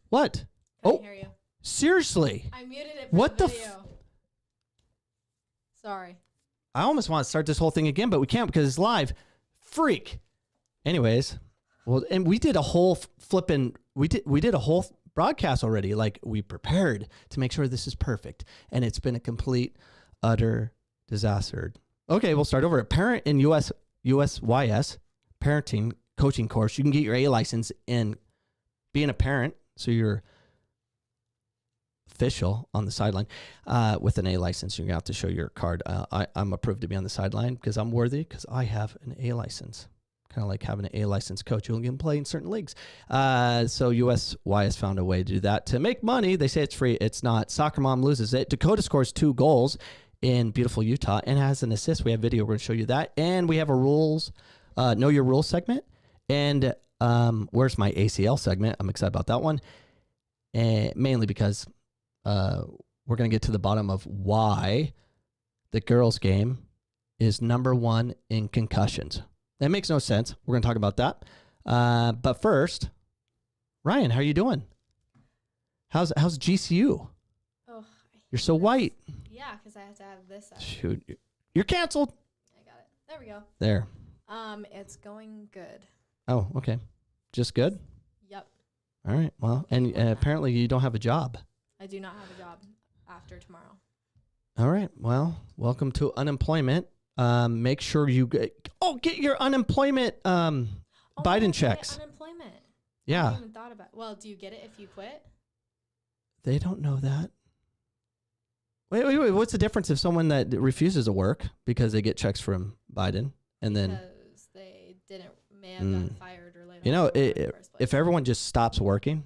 What? Couldn't hear you. Seriously? I muted it for What the the video. Sorry. I almost want to start this whole thing again, but we can't because it's live. Freak. Anyways, well, and we did a whole we did a whole broadcast already. Like, we prepared to make sure this is perfect, and it's been a complete, utter disaster. Okay, we'll start over. A parent in USYS parenting coaching course. You can get your A license in being a parent, so you're official on the sideline with an A license. You're gonna have to show your card. I'm approved to be on the sideline because I'm worthy, because I have an A license. Kind of like having an A license coach. You can play in certain leagues. So USYS found a way to do that to make money. They say it's free. It's not. Soccer mom loses it. Dakota scores 2 goals in beautiful Utah and has an assist. We have video. We're going to show you that. And we have a rules, know your rules segment. And where's my ACL segment? I'm excited about that one. And mainly because we're going to get to the bottom of why the girls' game is #1 in concussions. That makes no sense. We're going to talk about that. But first, Ryan, how are you doing? How's GCU? Oh, You're so white. Yeah, because I have to have this out. Shoot, you're canceled. I got it. There we go. There. It's going good. Oh, okay. Just good? Yep. All right. Well, and apparently you don't have a job. I do not have a job after tomorrow. All right. Well, welcome to unemployment. Make sure you get your unemployment Biden checks. Unemployment. Yeah. I haven't even thought about. Well, do you get it if you quit? They don't know that. Wait. What's the difference if someone that refuses to work because they get checks from Biden and then Because they may have gotten fired or laid off. You know, in the first place. if everyone just stops working,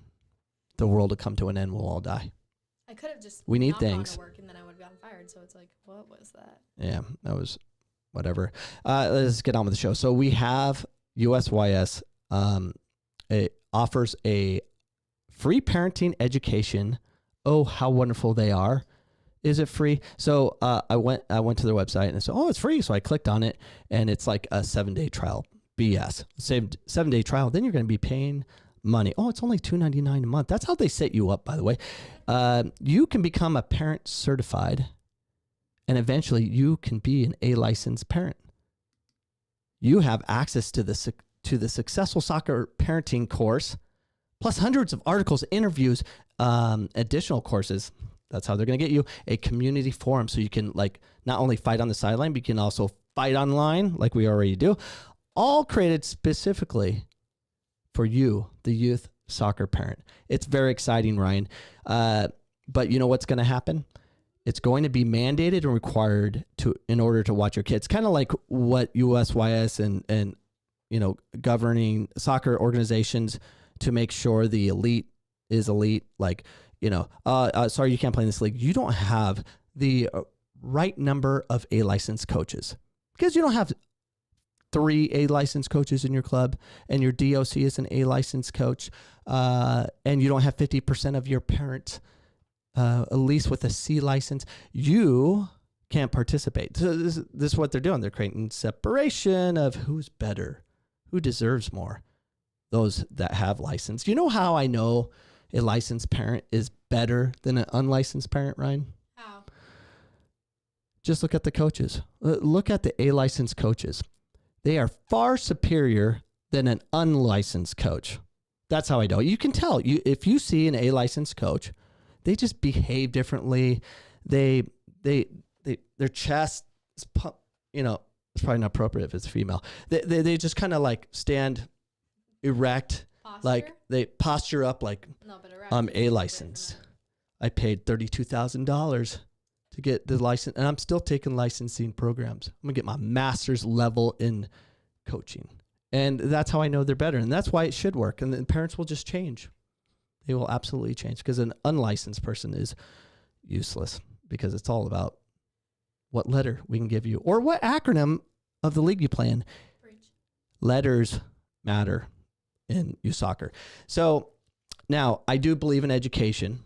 the world will come to an end. We'll all die. I could have just We need not gone things. to work and then I would have gotten fired. So it's like, what was that? Yeah, that was whatever. Let's get on with the show. So we have USYS. It offers a free parenting education. Oh, how wonderful they are. Is it free? So I went to their website and I said, oh, it's free. So I clicked on it and it's like a 7-day trial. BS. Saved 7-day trial. Then you're going to be paying money. Oh, it's only $2.99 a month. That's how they set you up, by the way. You can become a parent certified, and eventually you can be an A licensed parent. You have access to the successful soccer parenting course, plus hundreds of articles, interviews, additional courses. That's how they're going to get you a community forum. So you can not only fight on the sideline, but you can also fight online like we already do. All created specifically for you, the youth soccer parent. It's very exciting, Ryan. But you know what's going to happen? It's going to be mandated and required in order to watch your kids. Kind of like what USYS and governing soccer organizations to make sure the elite is elite. Sorry, you can't play in this league. You don't have the right number of A licensed coaches because you don't have 3 A licensed coaches in your club and your DOC is an A licensed coach. And you don't have 50% of your parents, at least with a C license, you can't participate. So this is what they're doing. They're creating separation of who's better, who deserves more, those that have license. You know how I know a licensed parent is better than an unlicensed parent, Ryan? How? Just look at the coaches. Look at the A licensed coaches. They are far superior than an unlicensed coach. That's how I know. You can tell. If you see an A licensed coach, they just behave differently. Their chest is, it's probably not appropriate if it's female. They just kind of stand erect. Posture? They posture up No, but I'm A licensed. I paid $32,000 to get the license, and I'm still taking licensing programs. I'm going to get my master's level in coaching. And that's how I know they're better. And that's why it should work. And then parents will just change. They will absolutely change because an unlicensed person is useless because it's all about what letter we can give you or what acronym of the league you play in. Preach. Letters matter in youth soccer. So now I do believe in education.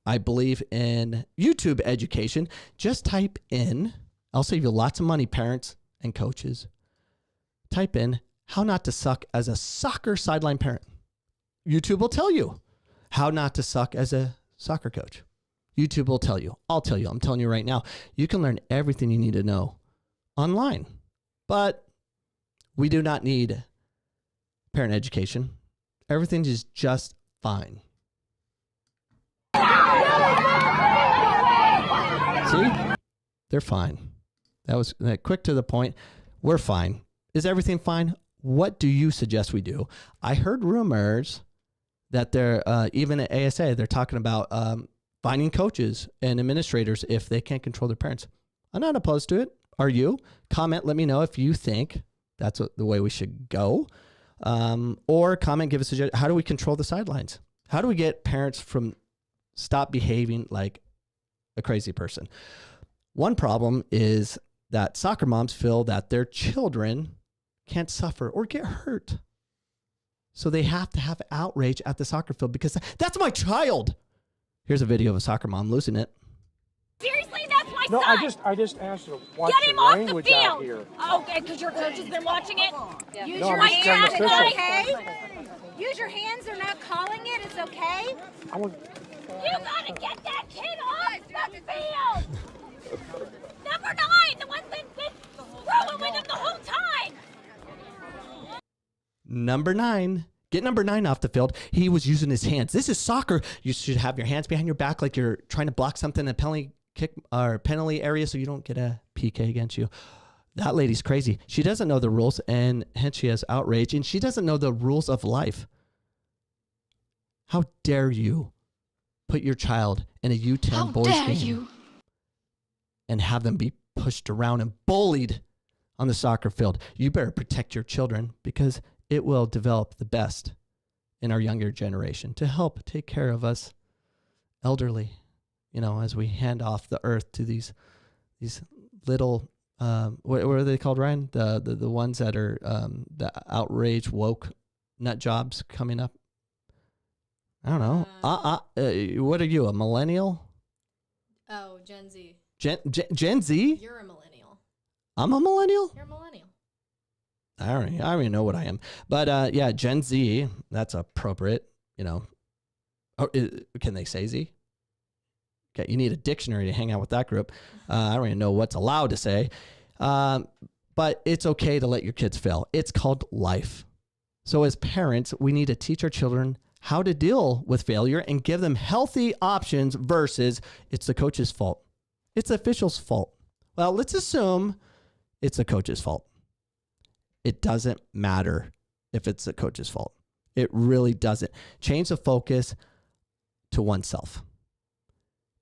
I believe in YouTube education. Just type in, I'll save you lots of money, parents and coaches. Type in how not to suck as a soccer sideline parent. YouTube will tell you how not to suck as a soccer coach. YouTube will tell you. I'll tell you. I'm telling you right now. You can learn everything you need to know online. But we do not need parent education. Everything is just fine. See? They're fine. That was quick to the point. We're fine. Is everything fine? What do you suggest we do? I heard rumors that they're, even at ASA, they're talking about finding coaches and administrators if they can't control their parents. I'm not opposed to it. Are you? Comment, let me know if you think that's the way we should go. Or comment, give us a suggestion. How do we control the sidelines? How do we get parents from stop behaving like a crazy person? One problem is that soccer moms feel that their children can't suffer or get hurt. So they have to have outrage at the soccer field because that's my child. Here's a video of a soccer mom losing it. Seriously, that's my No, son. I just asked you to watch Get him the off the language out field. here. Okay, because your coach has been watching it. Yeah. Use No, your I'm hands, saying it's official. okay. Use your hands. They're not calling it. It's okay. I was, You gotta get that kid off the field. Number 9, the one that's been throwing with him the whole time. Number 9. Get number 9 off the field. He was using his hands. This is soccer. You should have your hands behind your back like you're trying to block something in a penalty kick or penalty area so you don't get a PK against you. That lady's crazy. She doesn't know the rules, and hence she has outrage, and she doesn't know the rules of life. How dare you put your child in a U10 boys game and have them be pushed around and bullied on the soccer field? You better protect your children because it will develop the best in our younger generation to help take care of us elderly, as we hand off the earth to these little, what are they called, Ryan? The ones that are the outrage woke nut jobs coming up. I don't know. What are you, a millennial? Oh, Gen Z. Gen Z? You're a millennial. I'm a millennial? You're a millennial. I don't even know what I am. But yeah, Gen Z, that's appropriate, Oh, can they say Z? Okay, you need a dictionary to hang out with that group. I don't even know what's allowed to say. But it's okay to let your kids fail. It's called life. So as parents, we need to teach our children how to deal with failure and give them healthy options versus it's the coach's fault. It's the official's fault. Well, let's assume it's the coach's fault. It doesn't matter if it's the coach's fault. It really doesn't. Change the focus to oneself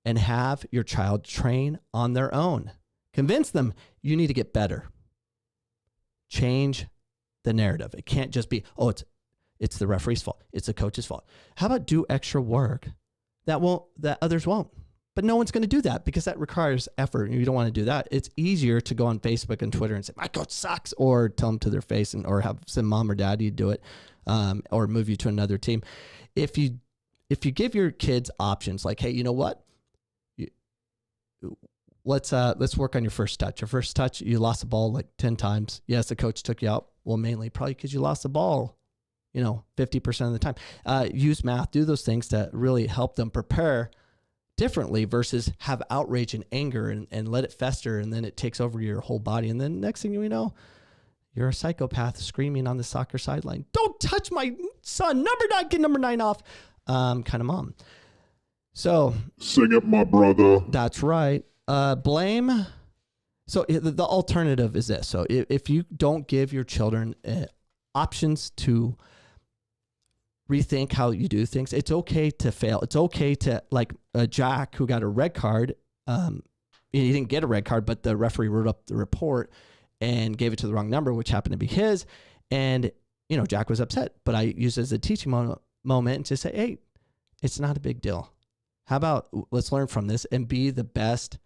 and have your child train on their own. Convince them you need to get better. Change the narrative. It can't just be, it's the referee's fault. It's the coach's fault. How about do extra work that others won't? But no one's going to do that because that requires effort. And you don't want to do that. It's easier to go on Facebook and Twitter and say, my coach sucks, or tell them to their face or have some mom or dad, you do it, or move you to another team. If you give your kids options like, hey, you know what? Let's work on your first touch. Your first touch, you lost the ball like 10 times. Yes, the coach took you out. Well, mainly probably because you lost the ball, 50% of the time. Use math, do those things to really help them prepare differently versus have outrage and anger and let it fester, and then it takes over your whole body. And then next thing you know, you're a psychopath screaming on the soccer sideline, don't touch my son, number 9, get number 9 off, kind of mom. So sing it, my brother. That's right. Blame. So the alternative is this. So if you don't give your children options to rethink how you do things, it's okay to fail. It's okay to, like Jack, who got a red card. He didn't get a red card, but the referee wrote up the report and gave it to the wrong number, which happened to be his. And, Jack was upset, but I used it as a teaching moment to say, hey, it's not a big deal. How about let's learn from this and be the best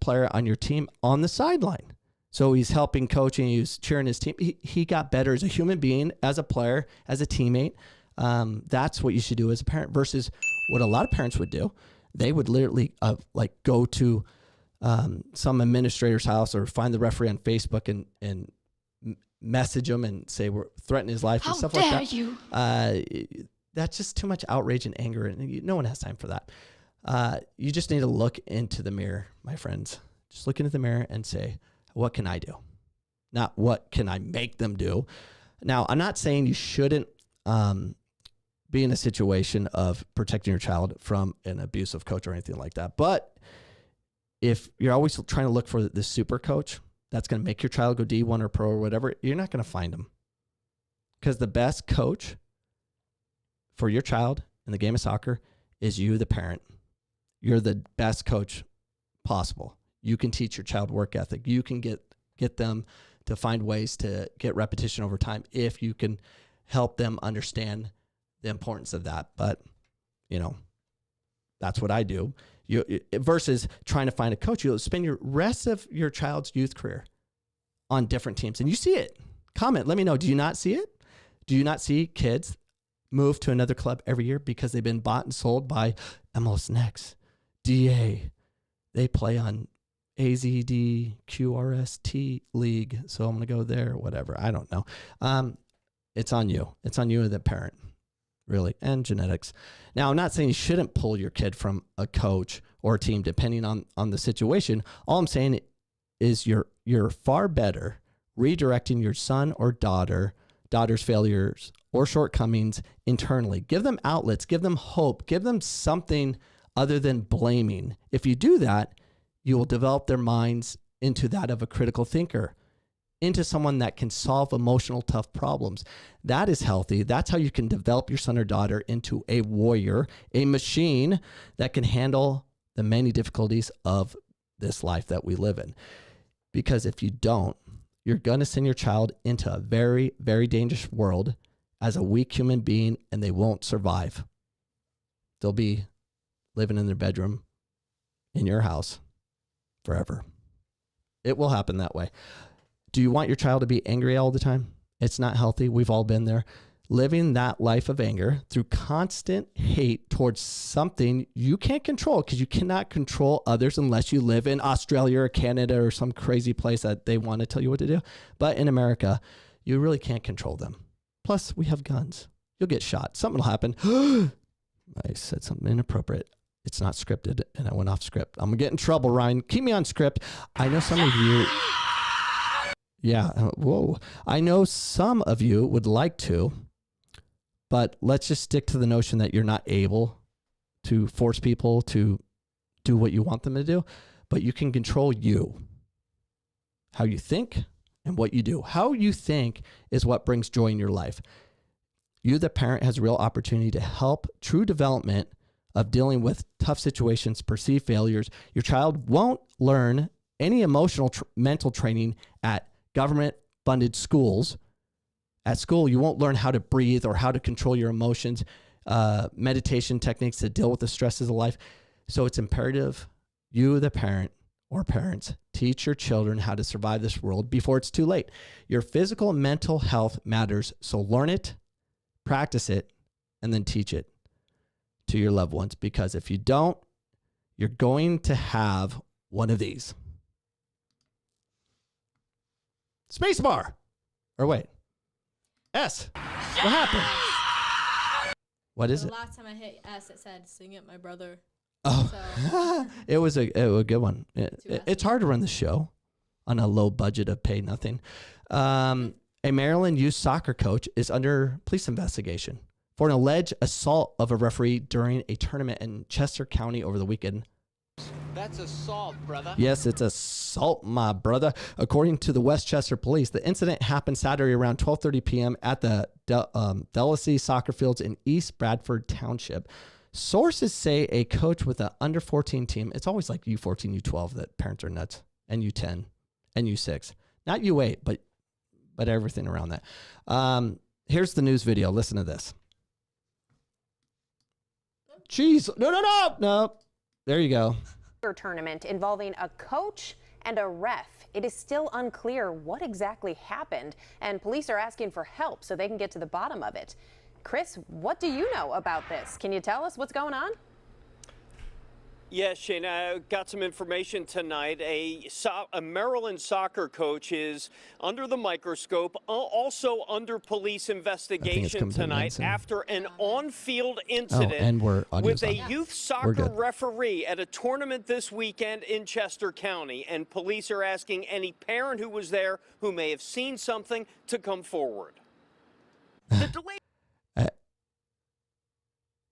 player on your team on the sideline. So he's helping coaching, he's cheering his team. He got better as a human being, as a player, as a teammate. That's what you should do as a parent versus what a lot of parents would do. They would literally go to some administrator's house or find the referee on Facebook and message him and say we're threatening his life and stuff like that. How dare you? that's just too much outrage and anger, and no one has time for that. You just need to look into the mirror, my friends. Just look into the mirror and say, what can I do? Not what can I make them do. Now, I'm not saying you shouldn't be in a situation of protecting your child from an abusive coach or anything like that. But if you're always trying to look for the super coach that's going to make your child go D1 or pro or whatever, you're not going to find them. Because the best coach for your child in the game of soccer is you, the parent. You're the best coach possible. You can teach your child work ethic. You can get them to find ways to get repetition over time if you can help them understand the importance of that. But, that's what I do. Versus trying to find a coach, you'll spend your rest of your child's youth career on different teams. And you see it. Comment, let me know. Do you not see it? Do you not see kids move to another club every year because they've been bought and sold by MLS Next, DA? They play on AZD, QRST league. So I'm going to go there, whatever. I don't know. It's on you. It's on you, the parent, really, and genetics. Now, I'm not saying you shouldn't pull your kid from a coach or a team, depending on the situation. All I'm saying is you're far better redirecting your son or daughter's failures or shortcomings internally. Give them outlets, give them hope, give them something other than blaming. If you do that, you will develop their minds into that of a critical thinker, into someone that can solve emotional tough problems. That is healthy. That's how you can develop your son or daughter into a warrior, a machine that can handle the many difficulties of this life that we live in. Because if you don't, you're going to send your child into a very, very dangerous world as a weak human being, and they won't survive. They'll be living in their bedroom in your house forever. It will happen that way. Do you want your child to be angry all the time? It's not healthy. We've all been there. Living that life of anger through constant hate towards something you can't control, because you cannot control others unless you live in Australia or Canada or some crazy place that they want to tell you what to do. But in America, you really can't control them. Plus, we have guns. You'll get shot. Something will happen. I said something inappropriate. It's not scripted, and I went off script. I'm going to get in trouble, Ryan. Keep me on script. I know some of you... Yeah, whoa. I know some of you would like to, but let's just stick to the notion that you're not able to force people to do what you want them to do, but you can control you, how you think and what you do. How you think is what brings joy in your life. You, the parent, has a real opportunity to help true development of dealing with tough situations, perceived failures. Your child won't learn any emotional mental training at government-funded schools. At school, you won't learn how to breathe or how to control your emotions, meditation techniques to deal with the stresses of life. So it's imperative you, the parent or parents, teach your children how to survive this world before it's too late. Your physical and mental health matters, so learn it, practice it, and then teach it to your loved ones, because if you don't, you're going to have one of these. Spacebar. Or wait. S. What happened? What is it? The last time I hit S, it said, "Sing it, my brother." Oh, So. it was a good one. It's hard to run the show on a low budget of pay nothing. A Maryland youth soccer coach is under police investigation for an alleged assault of a referee during a tournament in Chester County over the weekend. That's assault, brother. Yes, it's assault, my brother. According to the Westchester Police, the incident happened Saturday around 12:30 p.m. at the Delacy soccer fields in East Bradford Township. Sources say a coach with an under 14 team, it's always like U14, U12 that parents are nuts, and U10 and U6. Not U8, but everything around that. Here's the news video. Listen to this. Jeez. No. There you go. Tournament involving a coach and a ref. It is still unclear what exactly happened, and police are asking for help so they can get to the bottom of it. Chris, what do you know about this? Can you tell us what's going on? Yes, Shane, I got some information tonight. A Maryland soccer coach is under the microscope, also under police investigation tonight after an on-field incident with a youth soccer referee at a tournament this weekend in Chester County. And police are asking any parent who was there who may have seen something to come forward. The delay.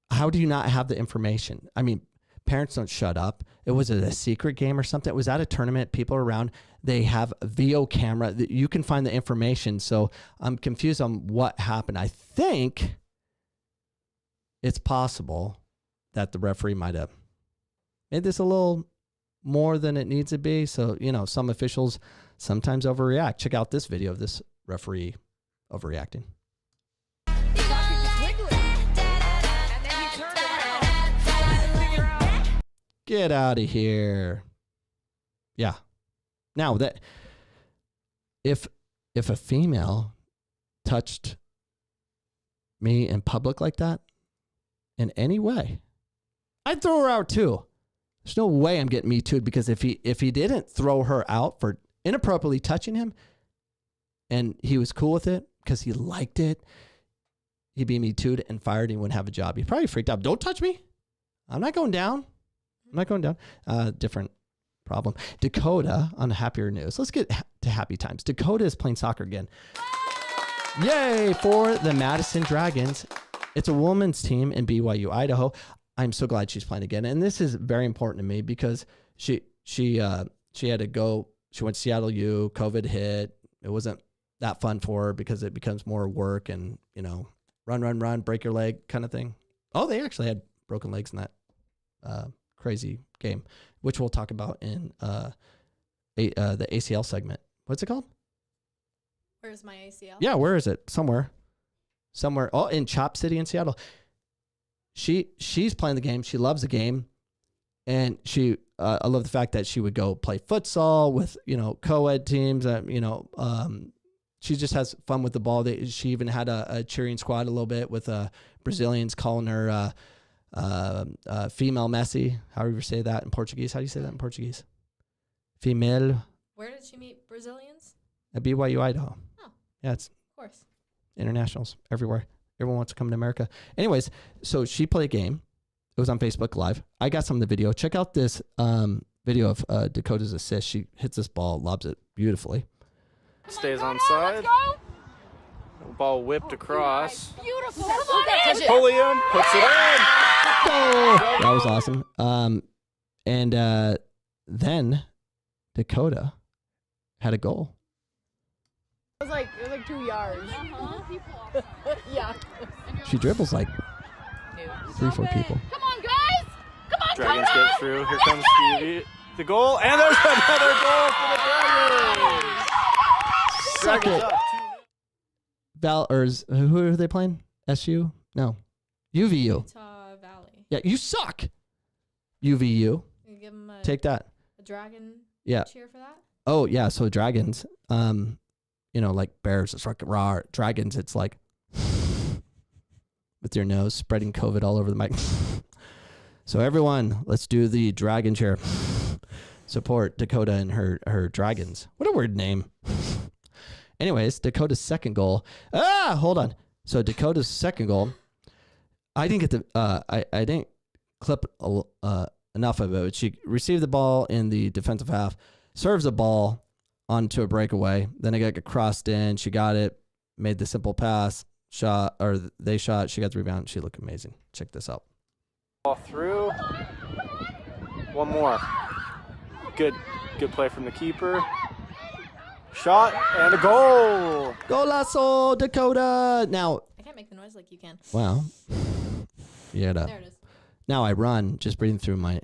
How do you not have the information? I mean, parents don't shut up. It was a secret game or something. It was at a tournament. People are around. They have a VO camera. You can find the information. So I'm confused on what happened. I think it's possible that the referee might have made this a little more than it needs to be. So, you know, some officials sometimes overreact. Check out this video of this referee overreacting. Get out of here. Yeah. Now that if a female touched me in public like that in any way, I'd throw her out too. There's no way I'm getting Me Too'd, because if he didn't throw her out for inappropriately touching him and he was cool with it because he liked it, he'd be Me Too'd and fired. He wouldn't have a job. He probably freaked out. Don't touch me. I'm not going down. Different problem. Dakota on happier news. Let's get to happy times. Dakota is playing soccer again. Yay for the Madison Dragons. It's a women's team in BYU, Idaho. I'm so glad she's playing again. And this is very important to me because she had to go. She went to Seattle U. COVID hit. It wasn't that fun for her because it becomes more work and, you know, run, break your leg kind of thing. Oh, they actually had broken legs in that crazy game, which we'll talk about in the ACL segment. What's it called? Where's my ACL? Yeah, where is it? Somewhere. Oh, in Chop City in Seattle. She's playing the game. She loves the game, and I love the fact that she would go play futsal with, you know, co-ed teams. She just has fun with the ball. She even had a cheering squad a little bit with Brazilians calling her female Messi. However you say that in Portuguese. How do you say that in Portuguese? Female. Where did she meet Brazilians? At BYU, Idaho. Oh. Yeah, it's of course. Internationals everywhere. Everyone wants to come to America. Anyways, so she played a game. It was on Facebook Live. I got some of the video. Check out this video of Dakota's assist. She hits this ball, lobs it beautifully. Stays on side. Ball whipped across. Beautiful. Come on in. Pulliam puts it in. Oh, that was awesome. And then Dakota had a goal. It was like 2 yards. Yeah. She dribbles like 3-4 people. Come on, guys. Come on, Dragons get through. Here comes Stevie. The goal, and there's another goal for the Dragons. Suck Dragons up. Who are they playing? SU? No. UVU. Utah Valley. Yeah, you suck. UVU. You give them Take that. a dragon cheer for that? Oh, yeah. So Dragons, you know, like bears, it's like raw. Dragons, it's like with your nose spreading COVID all over the mic. So everyone, let's do the dragon cheer. Support Dakota and her Dragons. What a weird name. Anyways, Dakota's second goal. Hold on. So Dakota's second goal, I didn't get the I didn't clip enough of it. But she received the ball in the defensive half, serves the ball onto a breakaway. Then it got crossed in. She got it, made the simple pass, shot, or they shot. She got the rebound. She looked amazing. Check this out. Ball through. One more. Good play from the keeper. Shot and a goal. Golazo, Dakota. Now, I can't make the noise like you can. wow. Yeah. There it is. Now I run just breathing through my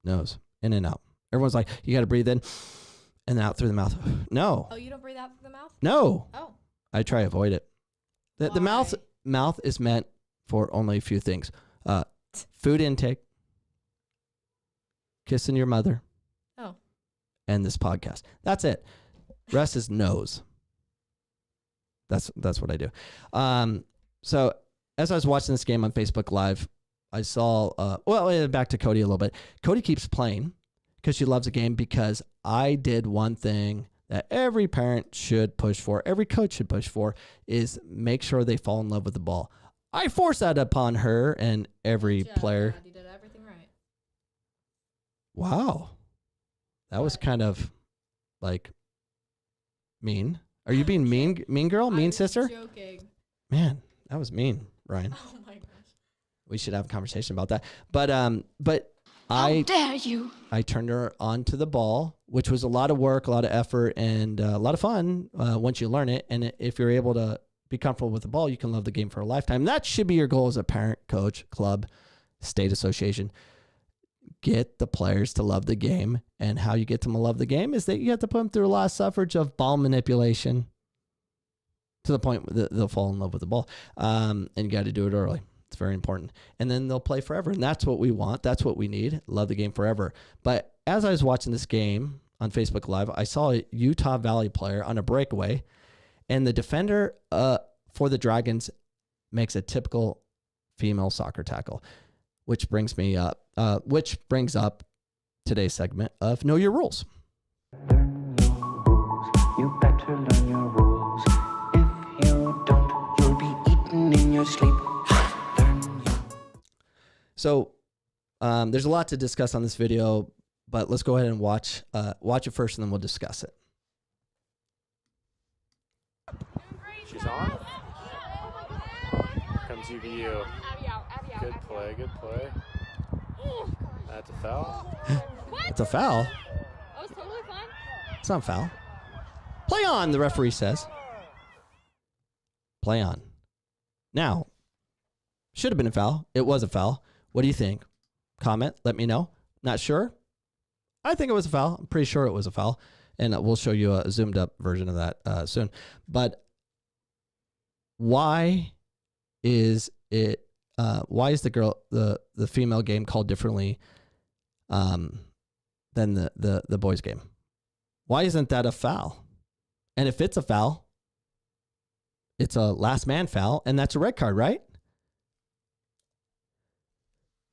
nose, in and out. Everyone's like, you got to breathe in and out through the mouth. No. Oh, you don't breathe out through the mouth? No. Oh. I try to avoid it. The Why? mouth is meant for only a few things. Food intake, kissing your mother, and this podcast. That's it. Rest is nose. That's what I do. So as I was watching this game on Facebook Live, back to Cody a little bit. Cody keeps playing because she loves the game, because I did one thing that every parent should push for, every coach should push for, is make sure they fall in love with the ball. I force that upon her and every player. God, you did everything right. Wow. That was kind of like mean. Are you being mean girl, mean sister? Joking. Man, that was mean, Ryan. Oh my gosh. We should have a conversation about that. But How dare you? I turned her onto the ball, which was a lot of work, a lot of effort, and a lot of fun once you learn it. And if you're able to be comfortable with the ball, you can love the game for a lifetime. That should be your goal as a parent, coach, club, state association. Get the players to love the game. And how you get them to love the game is that you have to put them through a lot of suffrage of ball manipulation to the point that they'll fall in love with the ball. And you got to do it early. It's very important. And then they'll play forever. And that's what we want. That's what we need. Love the game forever. But as I was watching this game on Facebook Live, I saw a Utah Valley player on a breakaway, and the defender for the Dragons makes a typical female soccer tackle, which brings up today's segment of Know Your Rules. Learn your rules. You better learn your rules. If you don't, you'll be eaten in your sleep. So there's a lot to discuss on this video, but let's go ahead and watch it first, and then we'll discuss it. She's on. Comes UVU. Good play, good play. That's a foul. It's a foul. That was totally fine. It's not a foul. Play on, the referee says. Play on. Now, should have been a foul. It was a foul. What do you think? Comment. Let me know. Not sure? I think it was a foul. I'm pretty sure it was a foul. And we'll show you a zoomed up version of that soon. But why is it? Why is the female game called differently than the boys game? Why isn't that a foul? And if it's a foul, it's a last man foul, and that's a red card, right?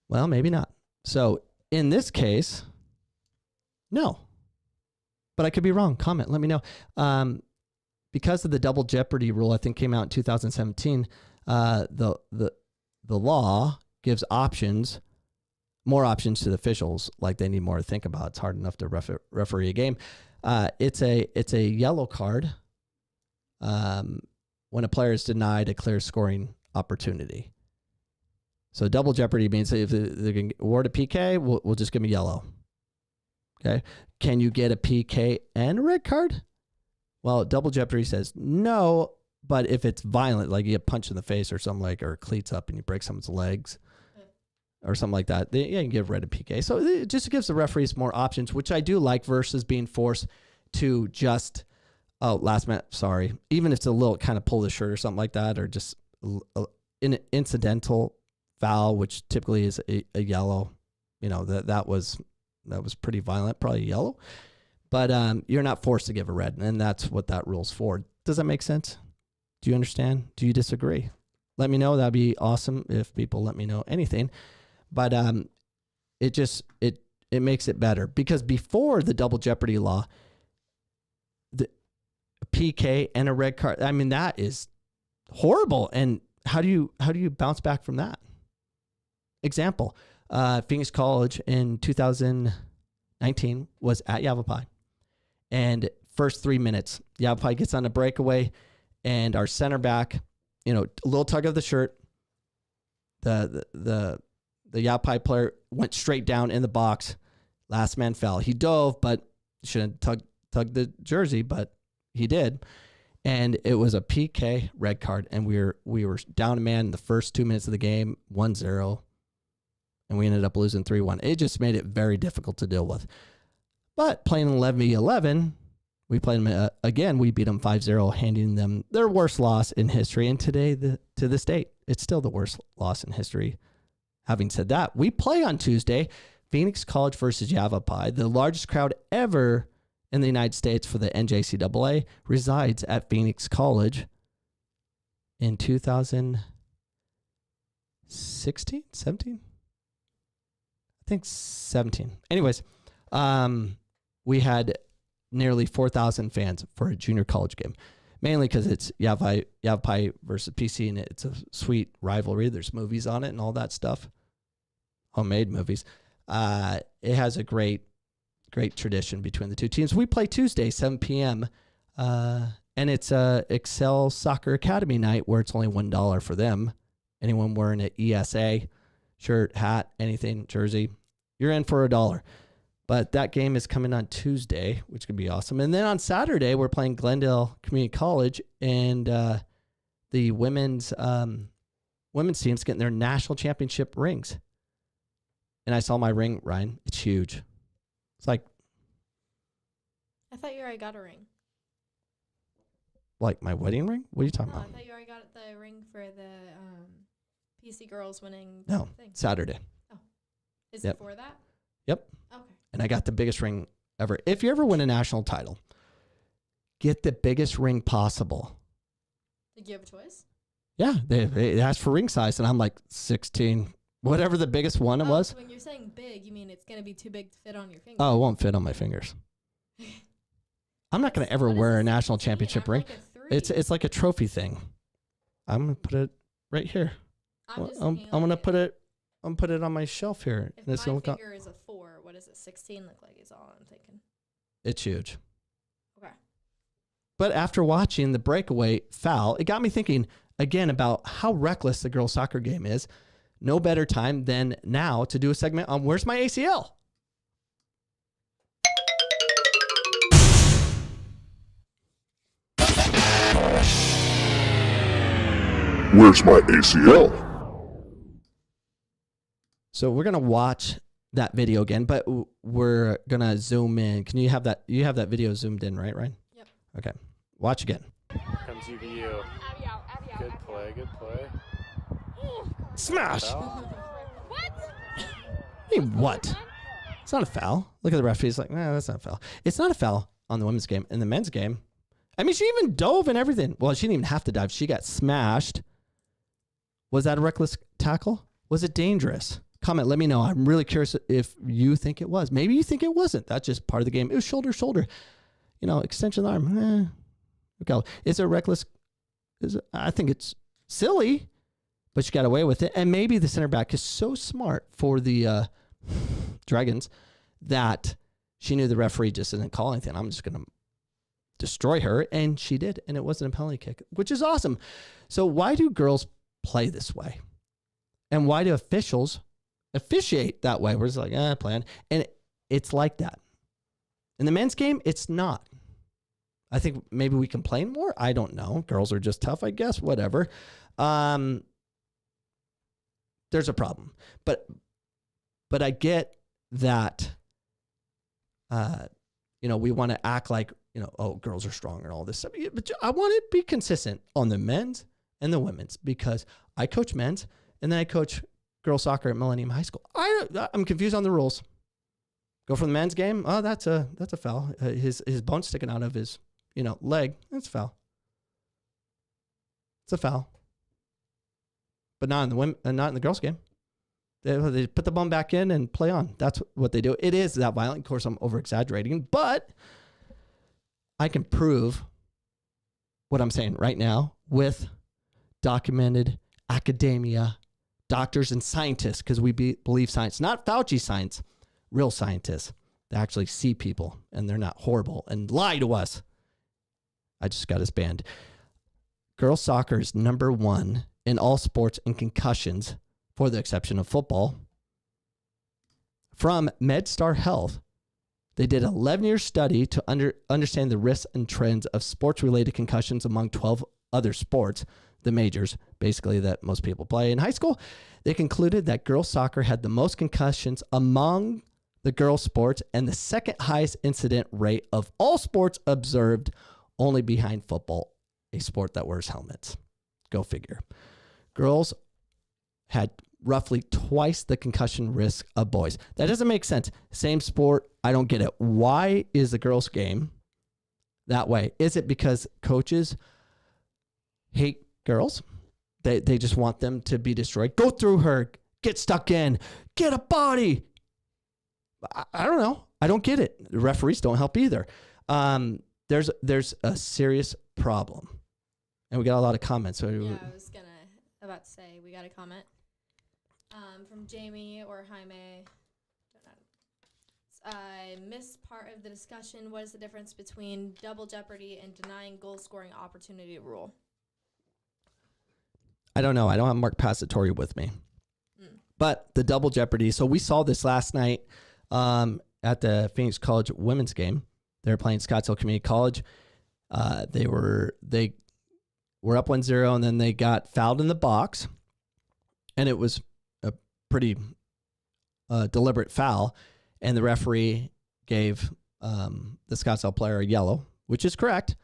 Well, maybe not. So in this case, no. But I could be wrong. Comment. Let me know. Because of the double jeopardy rule, I think came out in 2017. The law gives more options to the officials. Like they need more to think about. It's hard enough to referee a game. It's a yellow card when a player is denied a clear scoring opportunity. So double jeopardy means if they can award a PK, we'll just give them a yellow. Okay. Can you get a PK and a red card? Well, double jeopardy says no, but if it's violent, like you get punched in the face or something or cleats up and you break someone's legs or something like that, you can give red a PK. So it just gives the referees more options, which I do like versus being forced to just, last minute, sorry. Even if it's a little kind of pull the shirt or something like that, or just an incidental foul, which typically is a yellow, that was pretty violent, probably yellow, but you're not forced to give a red, and that's what that rule's for. Does that make sense? Do you understand? Do you disagree? Let me know. That'd be awesome if people let me know anything, but it makes it better, because before the double jeopardy law, the PK and a red card, I mean, that is horrible. And how do you bounce back from that? Example, Phoenix College in 2019 was at Yavapai, and first 3 minutes, Yavapai gets on a breakaway, and our center back, a little tug of the shirt, the Yavapai player went straight down in the box, last man fell. He dove, but shouldn't tug the jersey, but he did. And it was a PK red card, and we were down a man in the first 2 minutes of the game, 1-0. And we ended up losing 3-1. It just made it very difficult to deal with. But playing 11v11, we played them again. We beat them 5-0, handing them their worst loss in history. And today, to this date, it's still the worst loss in history. Having said that, we play on Tuesday, Phoenix College versus Yavapai. The largest crowd ever in the United States for the NJCAA resides at Phoenix College in 2016, 17? think 17. Anyways, we had nearly 4,000 fans for a junior college game, mainly because it's Yavapai versus PC, and it's a sweet rivalry. There's movies on it and all that stuff, homemade movies. It has a great tradition between the two teams. We play Tuesday, 7 p.m., and it's a Excel Soccer Academy night where it's only $1 for them. Anyone wearing an ESA shirt, hat, anything, jersey, you're in for $1. But that game is coming on Tuesday, which could be awesome. And then on Saturday, we're playing Glendale Community College, and the women's team's getting their national championship rings. And I saw my ring, Ryan. It's huge. It's like, I thought you already got a ring. like my wedding ring? What are you talking No, I about? thought you already got the ring for the PC girls winning No, thing. Saturday. Is Yep. it for that? Yep. Okay. And I got the biggest ring ever. If you ever win a national title, get the biggest ring possible. Did you have a choice? Yeah, they asked for ring size, and I'm like 16, whatever the biggest one it was. So when you're saying big, you mean it's going to be too big to fit on your finger? Oh, it won't fit on my fingers. I'm not going to ever What is wear this, a national 16? championship I'm ring. like a 3. It's like a trophy thing. I'm going to put it right here. I'm just I'm thinking, going to like, put it on my shelf here. If And it's my gonna finger is a 4, what does a 16 look like is all I'm thinking. It's huge. Okay. But after watching the breakaway foul, it got me thinking again about how reckless the girls' soccer game is. No better time than now to do a segment on Where's My ACL? Where's my ACL? So we're going to watch that video again, but we're going to zoom in. Can you have that? You have that video zoomed in, right, Ryan? Yep. Okay. Watch again. Comes UVU. Good play, good play. Smash! What? Hey, what? It's not a foul. Look at the referee. He's like, nah, that's not a foul. It's not a foul on the women's game. In the men's game, I mean, she even dove and everything. Well, she didn't even have to dive. She got smashed. Was that a reckless tackle? Was it dangerous? Comment, let me know. I'm really curious if you think it was. Maybe you think it wasn't. That's just part of the game. It was shoulder. You know, extension of the arm. Okay. Is it reckless? I think it's silly, but she got away with it. And maybe the center back is so smart for the Dragons that she knew the referee just didn't call anything. I'm just going to destroy her. And she did. And it wasn't a penalty kick, which is awesome. So why do girls play this way? And why do officials officiate that way? Where it's like, plan. And it's like that. In the men's game, it's not. I think maybe we complain more. I don't know. Girls are just tough, I guess. Whatever. There's a problem. But I get that, we want to act like, oh, girls are strong and all this stuff. But I want to be consistent on the men's and the women's, because I coach men's and then I coach girls soccer at Millennium High School. I'm confused on the rules. Go from the men's game. Oh, that's a foul. His bone sticking out of his leg. That's a foul. It's a foul. But not in the women, not in the girls' game. They put the bone back in and play on. That's what they do. It is that violent. Of course, I'm over exaggerating, but I can prove what I'm saying right now with documented academia, doctors and scientists, because we believe science, not Fauci science, real scientists that actually see people and they're not horrible and lie to us. I just got us banned. Girls soccer is number 1 in all sports and concussions, for the exception of football. From MedStar Health, they did an 11-year study to understand the risks and trends of sports-related concussions among 12 other sports, the majors, basically, that most people play in high school. They concluded that girls soccer had the most concussions among the girls' sports and the second highest incident rate of all sports observed, only behind football, a sport that wears helmets. Go figure. Girls had roughly twice the concussion risk of boys. That doesn't make sense. Same sport. I don't get it. Why is the girls' game that way? Is it because coaches hate girls? They just want them to be destroyed. Go through her. Get stuck in. Get a body. I don't know. I don't get it. The referees don't help either. There's a serious problem, and we got a lot of comments. So yeah, I was about to say we got a comment from Jamie or Jaime. I missed part of the discussion. What is the difference between double jeopardy and denying goal scoring opportunity rule? I don't know. I don't have Mark Passatory with me. But the double jeopardy. So we saw this last night at the Phoenix College women's game. They were playing Scottsdale Community College. They were up 1-0, and then they got fouled in the box, and it was a pretty deliberate foul. And the referee gave the Scottsdale player a yellow, which is correct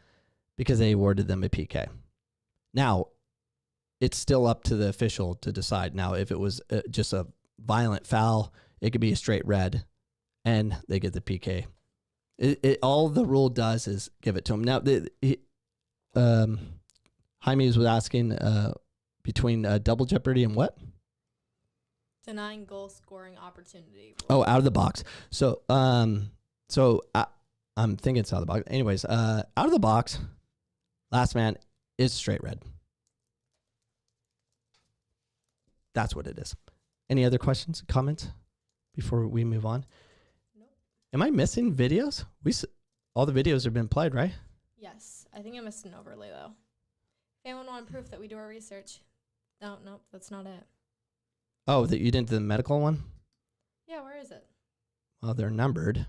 because they awarded them a PK. Now, it's still up to the official to decide. Now, if it was just a violent foul, it could be a straight red, and they get the PK. All the rule does is give it to them. Now, Jaime was asking between double jeopardy and what? Denying goal scoring opportunity. Oh, out of the box. So, I'm thinking it's out of the box. Anyways, out of the box, last man is straight red. That's what it is. Any other questions, comments before we move on? Nope. Am I missing videos? All the videos have been played, right? Yes. I think I missed an overlay, though. If anyone want proof that we do our research. No, nope, that's not it. Oh, that you didn't do the medical one? Yeah, where is it? Well, they're numbered.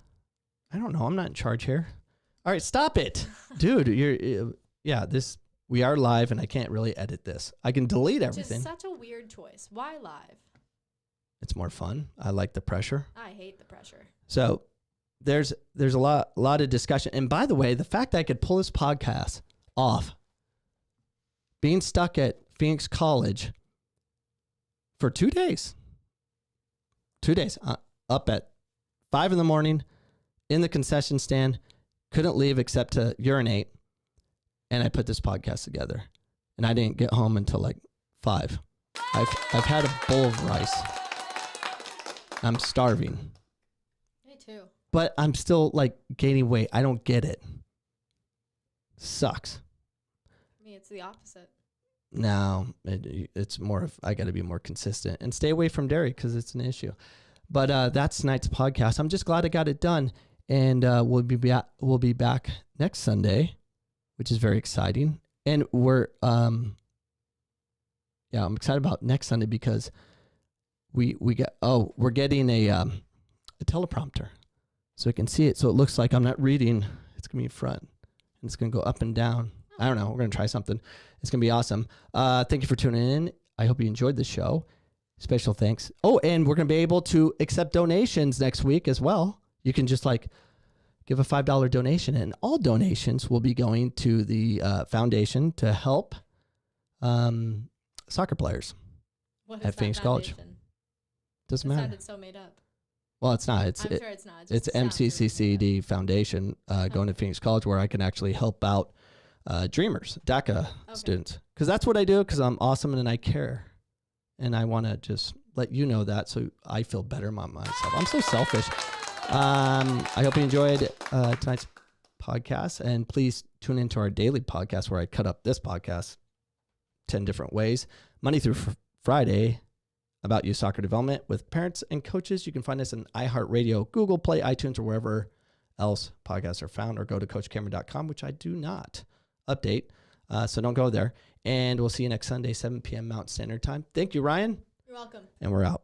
I don't know. I'm not in charge here. All right, stop it. Dude, we are live, and I can't really edit this. I can delete everything. Just such a weird choice. Why live? It's more fun. I like the pressure. I hate the pressure. So there's a lot of discussion. And by the way, the fact that I could pull this podcast off, being stuck at Phoenix College for 2 days. 2 days. Up at 5 a.m. in the concession stand. Couldn't leave except to urinate. And I put this podcast together. And I didn't get home until like 5. I've had a bowl of rice. I'm starving. Me too. But I'm still like gaining weight. I don't get it. Sucks. For me, it's the opposite. No, it's more of I got to be more consistent and stay away from dairy because it's an issue. But that's tonight's podcast. I'm just glad I got it done, and we'll be back next Sunday, which is very exciting. And we're I'm excited about next Sunday because we're getting a teleprompter, so I can see it. So it looks like I'm not reading. It's gonna be in front, and it's gonna go up and down. I don't know. We're going to try something. It's going to be awesome. Thank you for tuning in. I hope you enjoyed the show. Special thanks. Oh, and we're going to be able to accept donations next week as well. You can just give a $5 donation, and all donations will be going to the foundation to help soccer players at Phoenix College. Doesn't matter. It's so made up. Well, it's not. I'm sure it's not. It's MCCCD Foundation going to Phoenix College, where I can actually help out dreamers, DACA students, because that's what I do, because I'm awesome and I care, and I want to just let you know that so I feel better about myself. I'm so selfish. I hope you enjoyed tonight's podcast, and please tune into our daily podcast where I cut up this podcast 10 different ways, Monday through Friday, about youth soccer development with parents and coaches. You can find us on iHeartRadio, Google Play, iTunes, or wherever else podcasts are found, or go to CoachCameron.com, which I do not update, so don't go there. And we'll see you next Sunday, 7 p.m. Mountain Standard Time. Thank you, Ryan. You're welcome. And we're out.